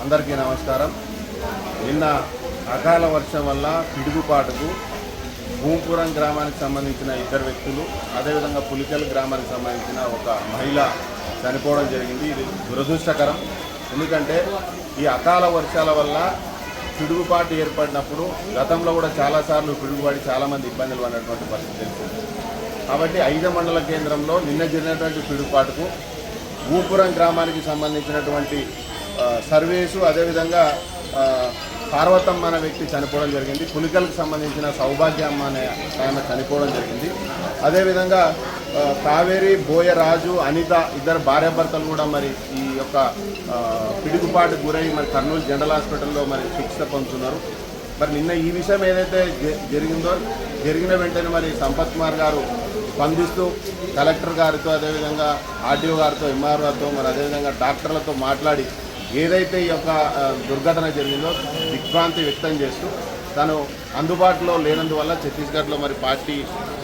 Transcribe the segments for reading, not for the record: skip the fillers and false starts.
అందరికీ నమస్కారం. నిన్న అకాల వర్షం వల్ల పిడుగుపాటుకు భూపురం గ్రామానికి సంబంధించిన ఇద్దరు వ్యక్తులు, అదేవిధంగా పులికల్ గ్రామానికి సంబంధించిన ఒక మహిళ చనిపోవడం జరిగింది. ఇది దురదృష్టకరం. ఎందుకంటే ఈ అకాల వర్షాల వల్ల పిడుగుపాటు ఏర్పడినప్పుడు గతంలో కూడా చాలాసార్లు పిడుగుపాటి చాలామంది ఇబ్బందులు పడినటువంటి పరిస్థితి తెలిసింది. కాబట్టి 5 మండల కేంద్రంలో నిన్న జరిగినటువంటి పిడుగుపాటుకు భూపురం గ్రామానికి సంబంధించినటువంటి సర్వేసు, అదేవిధంగా పార్వతమ్మ అనే వ్యక్తి చనిపోవడం జరిగింది. పులికల్కి సంబంధించిన సౌభాగ్యమ్మ అనే ఆమె చనిపోవడం జరిగింది. అదేవిధంగా కావేరి, బోయరాజు, అనిత ఇద్దరు భార్యాభర్తలు కూడా మరి ఈ యొక్క పిడుగుపాటు గురై మరి కర్నూలు జనరల్ హాస్పిటల్లో మరి చికిత్స పొందుతున్నారు. మరి నిన్న ఈ విషయం ఏదైతే జరిగిందో, జరిగిన వెంటనే మరి సంపత్ కుమార్ గారు స్పందిస్తూ కలెక్టర్ గారితో, అదేవిధంగా ఆర్డీఓ గారితో, ఎంఆర్ఓ గారితో, మరి అదేవిధంగా డాక్టర్లతో మాట్లాడి ఏదైతే ఈ యొక్క దుర్ఘటన జరిగిందో దిగ్భ్రాంతి వ్యక్తం చేస్తూ తను అందుబాటులో లేనందువల్ల ఛత్తీస్గఢ్లో మరి పార్టీ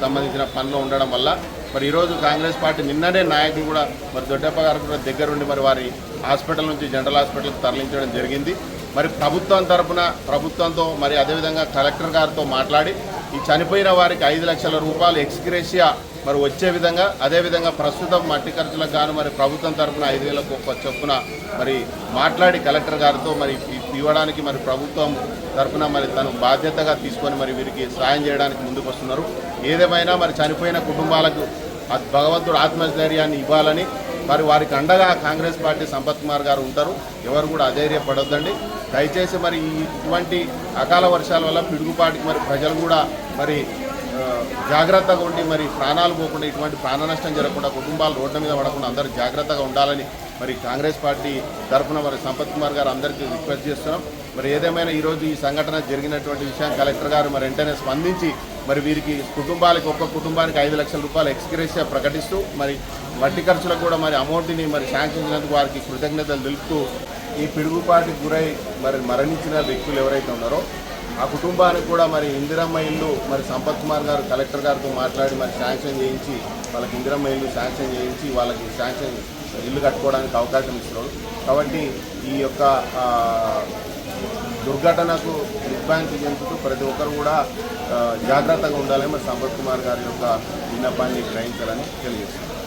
సంబంధించిన పనిలో ఉండడం వల్ల మరి ఈరోజు కాంగ్రెస్ పార్టీ నిన్ననే నాయకులు కూడా మరి దొడ్డప్ప గారు కూడా దగ్గరుండి మరి వారి హాస్పిటల్ నుంచి జనరల్ హాస్పిటల్కి తరలించడం జరిగింది. మరి ప్రభుత్వం తరఫున ప్రభుత్వంతో మరి అదేవిధంగా కలెక్టర్ గారితో మాట్లాడి ఈ చనిపోయిన వారికి 5 లక్షల రూపాయలు ఎక్స్గ్రేషియా మరి వచ్చే విధంగా, అదేవిధంగా ప్రస్తుతం మట్టి ఖర్చులకు గాను మరి ప్రభుత్వం తరఫున 5,000 చొప్పున మరి మాట్లాడి కలెక్టర్ గారితో మరి ఇవ్వడానికి మరి ప్రభుత్వం తరఫున మరి తను బాధ్యతగా తీసుకొని మరి వీరికి సాయం చేయడానికి ముందుకు వస్తున్నారు. ఏదేమైనా మరి చనిపోయిన కుటుంబాలకు భగవంతుడు ఆత్మధైర్యాన్ని ఇవ్వాలని మరి వారికి అండగా కాంగ్రెస్ పార్టీ సంపత్ కుమార్ గారు ఉంటారు. ఎవరు కూడా అధైర్యపడొద్దండి. దయచేసి మరి ఇటువంటి అకాల వర్షాల వల్ల పిడుగుపాటికి మరి ప్రజలు కూడా మరి జాగ్రత్తగా ఉండి మరి ప్రాణాలు పోకుండా, ఇటువంటి ప్రాణ నష్టం జరగకుండా, కుటుంబాలు రోడ్ల మీద పడకుండా అందరూ జాగ్రత్తగా ఉండాలని మరి కాంగ్రెస్ పార్టీ తరఫున మరి సంపత్ కుమార్ గారు అందరికీ రిక్వెస్ట్ చేస్తున్నాం. మరి ఏదేమైనా ఈరోజు ఈ సంఘటన జరిగినటువంటి విషయం కలెక్టర్ గారు మరి వెంటనే స్పందించి మరి వీరికి కుటుంబాలకు, ఒక్క కుటుంబానికి 5 లక్షల రూపాయలు ఎక్స్గ్రేషియా ప్రకటిస్తూ మరి వడ్డీ ఖర్చులకు కూడా మరి అమౌంట్ని మరి శాంక్షన్ చేసినందుకు వారికి కృతజ్ఞతలు తెలుపుతూ ఈ పిడుగుపాటికి గురై మరి మరణించిన వ్యక్తులు ఎవరైతే ఉన్నారో ఆ కుటుంబానికి కూడా మరి ఇందిరమ్మ ఇల్లు మరి సంపత్ కుమార్ గారు కలెక్టర్ గారితో మాట్లాడి మరి శాంక్షన్ చేయించి వాళ్ళకి ఇందిరమ్మ ఇల్లు శాంక్షన్ చేయించి వాళ్ళకి శాంక్షన్ ఇల్లు కట్టుకోవడానికి అవకాశం ఇస్తున్నారు. కాబట్టి ఈ యొక్క దుర్ఘటనకు దిగ్భ్రాంతి చెందుతూ ప్రతి ఒక్కరు కూడా జాగ్రత్తగా ఉండాలని మరి సంపత్ కుమార్ గారి యొక్క విన్నపాన్ని గ్రహించాలని తెలియజేస్తున్నారు.